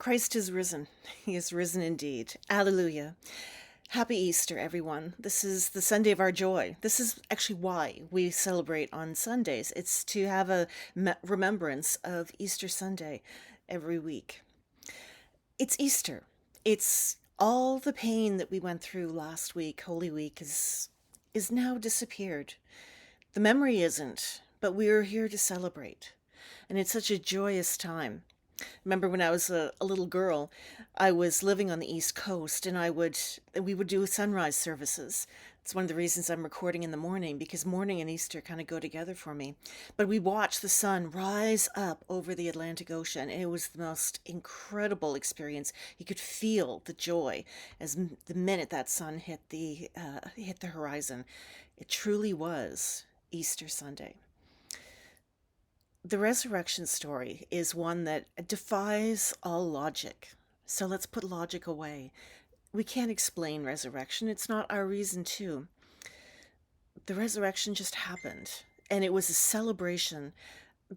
Christ is risen. He is risen indeed. Alleluia. Happy Easter, everyone. This is the Sunday of our joy. This is actually why we celebrate on Sundays. It's to have a remembrance of Easter Sunday every week. It's Easter. It's all the pain that we went through last week, Holy Week, is now disappeared. The memory isn't, but we are here to celebrate. And it's such a joyous time. Remember when I was a little girl, I was living on the East Coast and we would do sunrise services. It's one of the reasons I'm recording in the morning because morning and Easter kind of go together for me. But we watched the sun rise up over the Atlantic Ocean and it was the most incredible experience. You could feel the joy as the minute that sun hit the horizon. It truly was Easter Sunday. The resurrection story is one that defies all logic. So let's put logic away. We can't explain resurrection. It's not our reason to. The resurrection just happened, and it was a celebration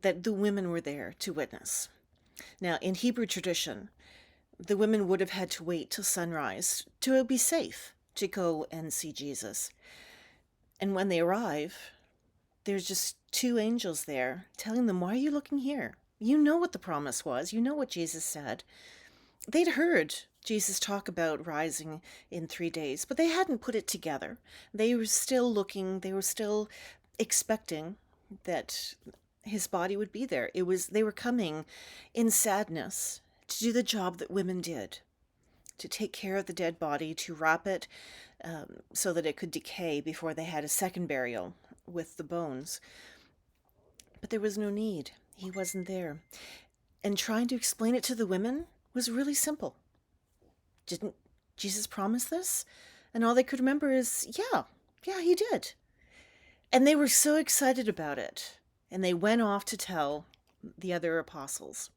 that the women were there to witness. Now, in Hebrew tradition, the women would have had to wait till sunrise to be safe to go and see Jesus. And when they arrive, there's just two angels there telling them, why are you looking here? You know what the promise was. You know what Jesus said. They'd heard Jesus talk about rising in 3 days, but they hadn't put it together. They were still looking, they were still expecting that his body would be there. They were coming in sadness to do the job that women did, to take care of the dead body, to wrap it so that it could decay before they had a second burial with the bones. But there was no need. He wasn't there. And trying to explain it to the women was really simple. Didn't Jesus promise this? And all they could remember is, yeah, he did. And they were so excited about it. And they went off to tell the other apostles.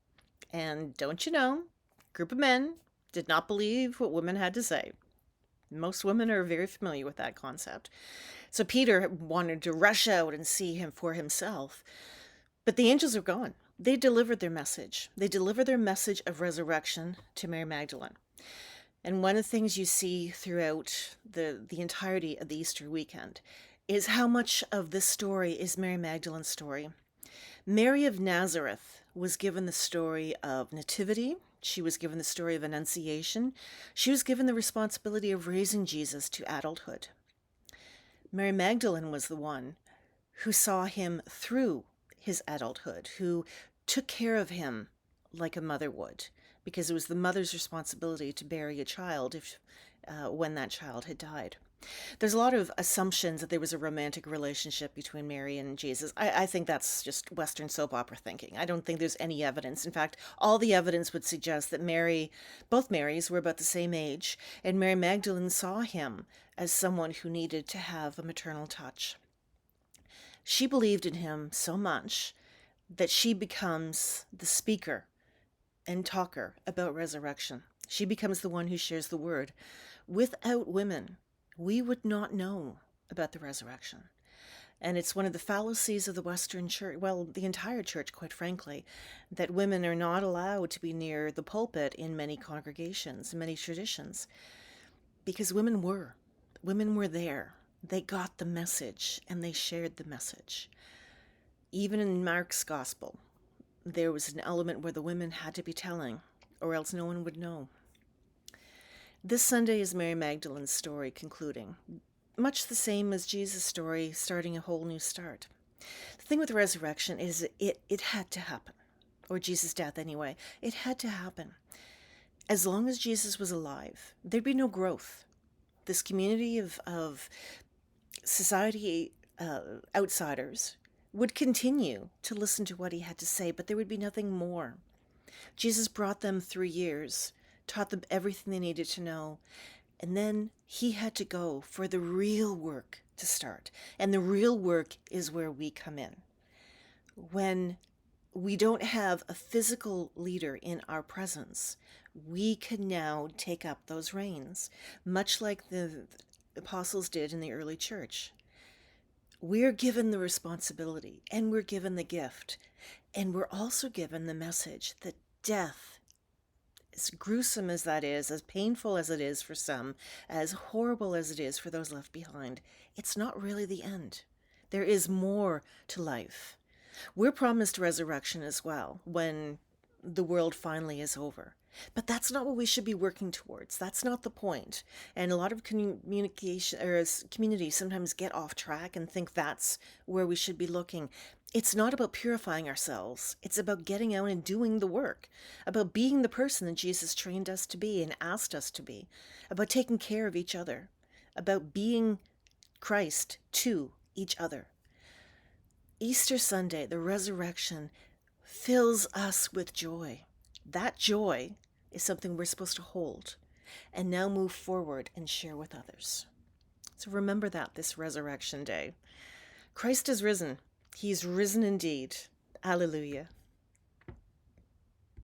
And don't you know, a group of men did not believe what women had to say. Most women are very familiar with that concept. So Peter wanted to rush out and see him for himself. But the angels are gone. They delivered their message. They delivered their message of resurrection to Mary Magdalene. And one of the things you see throughout the entirety of the Easter weekend is how much of this story is Mary Magdalene's story. Mary of Nazareth was given the story of nativity. She was given the story of Annunciation. She was given the responsibility of raising Jesus to adulthood. Mary Magdalene was the one who saw him through his adulthood, who took care of him like a mother would, because it was the mother's responsibility to bury a child when that child had died. There's a lot of assumptions that there was a romantic relationship between Mary and Jesus. I think that's just Western soap opera thinking. I don't think there's any evidence. In fact, all the evidence would suggest that both Marys were about the same age, and Mary Magdalene saw him as someone who needed to have a maternal touch. She believed in him so much that she becomes the speaker and talker about resurrection. She becomes the one who shares the word. Without women, we would not know about the resurrection. And it's one of the fallacies of the Western church, well, the entire church, quite frankly, that women are not allowed to be near the pulpit in many congregations, many traditions, because women were. Women were there. They got the message and they shared the message. Even in Mark's gospel, there was an element where the women had to be telling, or else no one would know. This Sunday is Mary Magdalene's story concluding, much the same as Jesus' story starting a whole new start. The thing with the resurrection is it had to happen, or Jesus' death anyway. It had to happen. As long as Jesus was alive, there'd be no growth. This community of society outsiders would continue to listen to what he had to say, but there would be nothing more. Jesus brought them 3 years, taught them everything they needed to know, and then he had to go for the real work to start. And the real work is where we come in. When we don't have a physical leader in our presence, we can now take up those reins, much like the apostles did in the early church. We're given the responsibility and we're given the gift, and we're also given the message that death as gruesome as that is, as painful as it is for some, as horrible as it is for those left behind, it's not really the end. There is more to life. We're promised resurrection as well when the world finally is over. But that's not what we should be working towards. That's not the point. And a lot of communication or communities sometimes get off track and think that's where we should be looking. It's not about purifying ourselves. It's about getting out and doing the work, about being the person that Jesus trained us to be and asked us to be, about taking care of each other, about being Christ to each other. Easter Sunday, the resurrection, fills us with joy. That joy is something we're supposed to hold and now move forward and share with others. So remember that this resurrection day. Christ is risen. He's risen indeed. Alleluia.